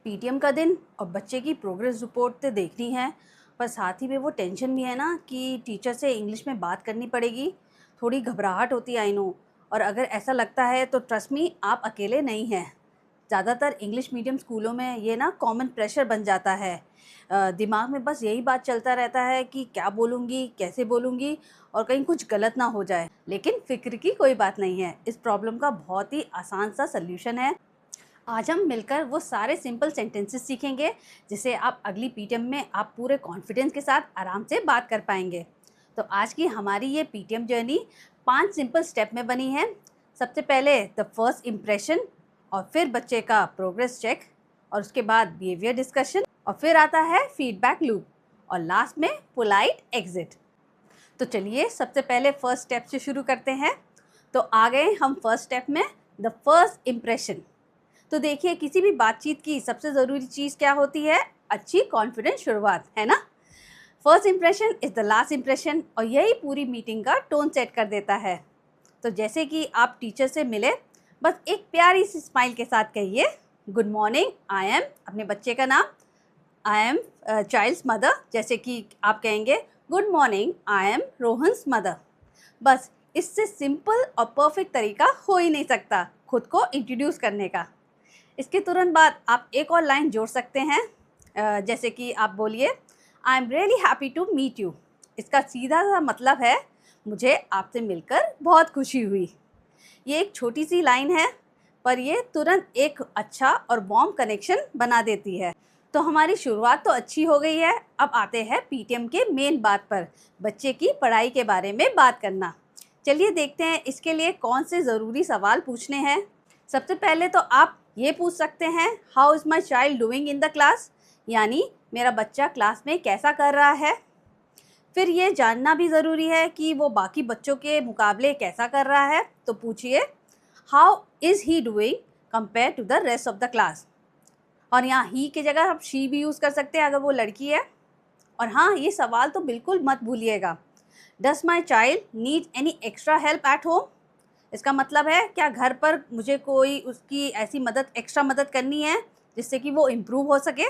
PTM का दिन और बच्चे की प्रोग्रेस रिपोर्ट तो देखनी है, पर साथ ही में वो टेंशन भी है ना कि टीचर से इंग्लिश में बात करनी पड़ेगी। थोड़ी घबराहट होती है, आई नो। और अगर ऐसा लगता है तो ट्रस्ट मी, आप अकेले नहीं हैं। ज़्यादातर इंग्लिश मीडियम स्कूलों में ये ना कॉमन प्रेशर बन जाता है। दिमाग में बस यही बात चलता रहता है कि क्या बोलूँगी, कैसे बोलूँगी और कहीं कुछ गलत ना हो जाए। लेकिन फ़िक्र की कोई बात नहीं है, इस प्रॉब्लम का बहुत ही आसान सा सल्यूशन है। आज हम मिलकर वो सारे सिंपल सेंटेंसेस सीखेंगे जिसे आप अगली पीटीएम में आप पूरे कॉन्फिडेंस के साथ आराम से बात कर पाएंगे। तो आज की हमारी ये पीटीएम जर्नी 5 सिंपल स्टेप में बनी है। सबसे पहले द फर्स्ट इम्प्रेशन, और फिर बच्चे का प्रोग्रेस चेक, और उसके बाद बिहेवियर डिस्कशन, और फिर आता है फीडबैक लूप, और लास्ट में पोलाइट एग्जिट। तो चलिए सबसे पहले फर्स्ट स्टेप से शुरू करते हैं। तो आ गए हम फर्स्ट स्टेप में, द फर्स्ट इम्प्रेशन। तो देखिए, किसी भी बातचीत की सबसे ज़रूरी चीज़ क्या होती है? अच्छी कॉन्फिडेंस शुरुआत, है ना। First impression is the last impression, और यही पूरी मीटिंग का टोन सेट कर देता है। तो जैसे कि आप टीचर से मिले, बस एक प्यारी सी स्माइल के साथ कहिए, गुड मॉर्निंग, आई एम, अपने बच्चे का नाम, आई एम चाइल्ड्स मदर। जैसे कि आप कहेंगे, good morning, I am Rohan's mother. बस इससे सिंपल और परफेक्ट तरीका हो ही नहीं सकता खुद को इंट्रोड्यूस करने का। इसके तुरंत बाद आप एक और लाइन जोड़ सकते हैं, जैसे कि आप बोलिए, I am really happy to meet you. इसका सीधा सा मतलब है, मुझे आपसे मिलकर बहुत खुशी हुई। ये एक छोटी सी लाइन है, पर ये तुरंत एक अच्छा और वार्म कनेक्शन बना देती है। तो हमारी शुरुआत तो अच्छी हो गई है। अब आते हैं पीटीएम के मेन बात पर, बच्चे की पढ़ाई के बारे में बात करना। चलिए देखते हैं इसके लिए कौन से ज़रूरी सवाल पूछने हैं। सबसे पहले तो आप ये पूछ सकते हैं, how is my child doing in the class, यानी मेरा बच्चा क्लास में कैसा कर रहा है। फिर ये जानना भी ज़रूरी है कि वो बाकी बच्चों के मुकाबले कैसा कर रहा है। तो पूछिए, how is he doing compare to the rest of the class. और यहाँ ही की जगह आप शी भी यूज़ कर सकते हैं अगर वो लड़की है। और हाँ, ये सवाल तो बिल्कुल मत भूलिएगा, does my child need any extra help at home. इसका मतलब है, क्या घर पर मुझे कोई उसकी ऐसी मदद, एक्स्ट्रा मदद करनी है जिससे कि वो इम्प्रूव हो सके।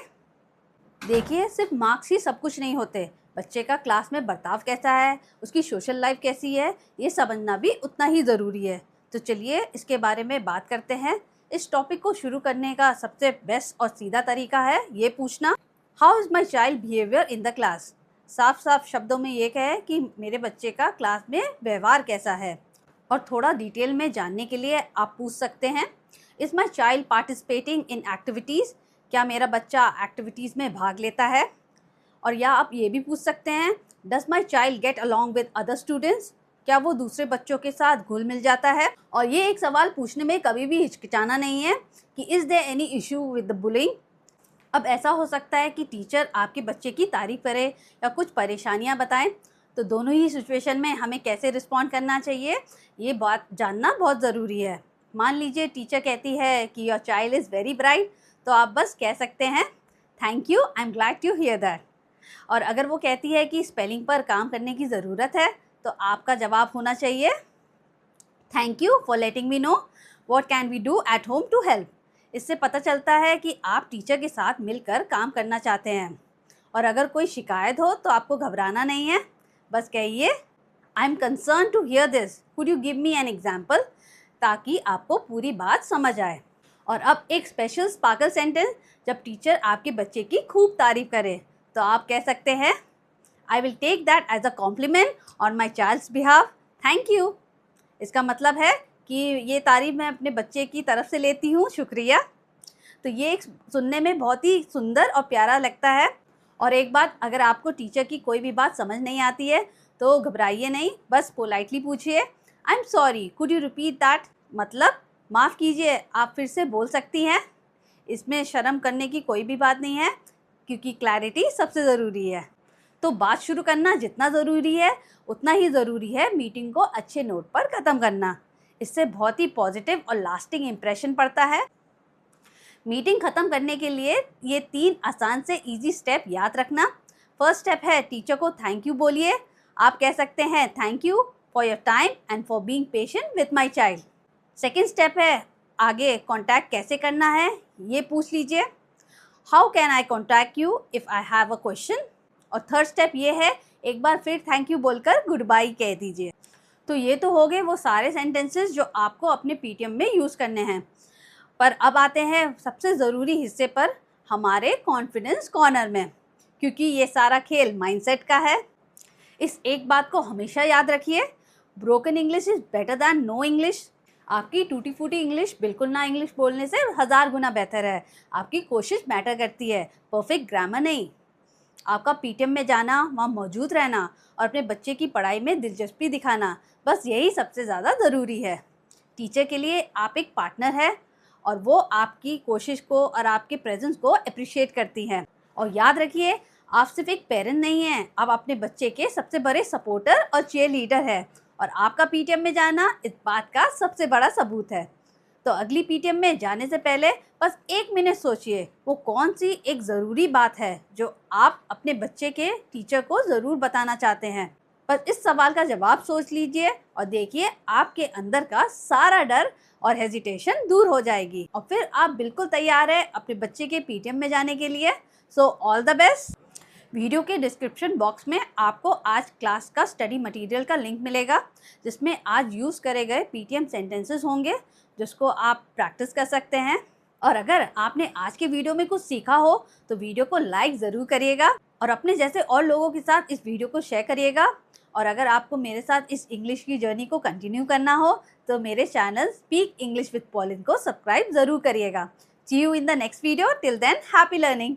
देखिए, सिर्फ मार्क्स ही सब कुछ नहीं होते। बच्चे का क्लास में बर्ताव कैसा है, उसकी सोशल लाइफ कैसी है, ये समझना भी उतना ही ज़रूरी है। तो चलिए इसके बारे में बात करते हैं। इस टॉपिक को शुरू करने का सबसे बेस्ट और सीधा तरीका है ये पूछना, how is my child behaviour in the class. साफ साफ शब्दों में ये कहे कि मेरे बच्चे का क्लास में व्यवहार कैसा है। और थोड़ा डिटेल में जानने के लिए आप पूछ सकते हैं, is my child participating in activities, क्या मेरा बच्चा एक्टिविटीज़ में भाग लेता है। और या आप ये भी पूछ सकते हैं, does my child get along with other students, क्या वो दूसरे बच्चों के साथ घुल मिल जाता है। और ये एक सवाल पूछने में कभी भी हिचकिचाना नहीं है कि is there any issue with the bullying. अब ऐसा हो सकता है कि टीचर आपके बच्चे की तारीफ करे या कुछ परेशानियां बताएं। तो दोनों ही सिचुएशन में हमें कैसे रिस्पॉन्ड करना चाहिए, ये बात जानना बहुत ज़रूरी है। मान लीजिए टीचर कहती है कि your child is very bright, तो आप बस कह सकते हैं, thank you, I am glad to hear that. और अगर वो कहती है कि स्पेलिंग पर काम करने की ज़रूरत है, तो आपका जवाब होना चाहिए, thank you for letting me know, what can we do at home to help. इससे पता चलता है कि आप टीचर के साथ मिलकर काम करना चाहते हैं। और अगर कोई शिकायत हो तो आपको घबराना नहीं है, बस कहिए, I am concern to hear this, could you give me an example, ताकि आपको पूरी बात समझ आए। और अब एक स्पेशल स्पार्कल सेंटेंस, जब टीचर आपके बच्चे की खूब तारीफ करे तो आप कह सकते हैं, I will take that as a compliment on my child's behalf, thank you. इसका मतलब है कि ये तारीफ मैं अपने बच्चे की तरफ से लेती हूँ, शुक्रिया। तो ये एक सुनने में बहुत ही सुंदर और प्यारा लगता है। और एक बात, अगर आपको टीचर की कोई भी बात समझ नहीं आती है तो घबराइए नहीं, बस पोलाइटली पूछिए, I am sorry, could you repeat that, मतलब माफ़ कीजिए, आप फिर से बोल सकती हैं। इसमें शर्म करने की कोई भी बात नहीं है, क्योंकि क्लैरिटी सबसे ज़रूरी है। तो बात शुरू करना जितना ज़रूरी है, उतना ही ज़रूरी है मीटिंग को अच्छे नोट पर ख़त्म करना। इससे बहुत ही पॉजिटिव और लास्टिंग इम्प्रेशन पड़ता है। मीटिंग ख़त्म करने के लिए ये 3 आसान से इजी स्टेप याद रखना। फर्स्ट स्टेप है, टीचर को थैंक यू बोलिए। आप कह सकते हैं, thank you for your time and for being patient with my child. Second step है, आगे कांटेक्ट कैसे करना है ये पूछ लीजिए। How can eye contact you if I have a question. और थर्ड स्टेप ये है, एक बार फिर थैंक यू बोलकर गुड बाय कह दीजिए। तो ये तो हो गए वो सारे सेंटेंसेस जो आपको अपने पीटीएम में यूज़ करने हैं। पर अब आते हैं सबसे ज़रूरी हिस्से पर, हमारे कॉन्फिडेंस कॉर्नर में, क्योंकि ये सारा खेल माइंडसेट का है। इस एक बात को हमेशा याद रखिए, broken English is better than no English. आपकी टूटी फूटी इंग्लिश बिल्कुल ना इंग्लिश बोलने से 1000 गुना बेहतर है। आपकी कोशिश मैटर करती है, परफेक्ट ग्रामर नहीं। आपका पीटीएम में जाना, वहाँ मौजूद रहना और अपने बच्चे की पढ़ाई में दिलचस्पी दिखाना, बस यही सबसे ज़्यादा ज़रूरी है। टीचर के लिए आप एक पार्टनर है और वो आपकी कोशिश को और आपके प्रेजेंस को अप्रिशिएट करती हैं। और याद रखिए, आप सिर्फ एक पेरेंट नहीं हैं, आप अपने बच्चे के सबसे बड़े सपोर्टर और चीयर लीडर है। और आपका पीटीएम में जाना इस बात का सबसे बड़ा सबूत है। तो अगली पीटीएम में जाने से पहले बस 1 मिनट सोचिए, वो कौन सी एक ज़रूरी बात है जो आप अपने बच्चे के टीचर को ज़रूर बताना चाहते हैं। बस इस सवाल का जवाब सोच लीजिए और देखिए आपके अंदर का सारा डर और हेजिटेशन दूर हो जाएगी और फिर आप बिल्कुल तैयार है अपने बच्चे के पीटीएम में जाने के लिए। So all the best. Video के डिस्क्रिप्शन बॉक्स में आपको आज क्लास का स्टडी मटेरियल का लिंक मिलेगा, जिसमें आज यूज़ करे गए पीटीएम सेंटेंसेस होंगे, जिसको आप प्रैक्टिस कर सकते हैं। और अगर आपने आज के वीडियो में कुछ सीखा हो तो वीडियो को लाइक ज़रूर करिएगा और अपने जैसे और लोगों के साथ इस वीडियो को शेयर करिएगा। और अगर आपको मेरे साथ इस इंग्लिश की जर्नी को कंटिन्यू करना हो तो मेरे channel speak English with Pauline को सब्सक्राइब ज़रूर करिएगा। See you in the next video. Till then, happy learning.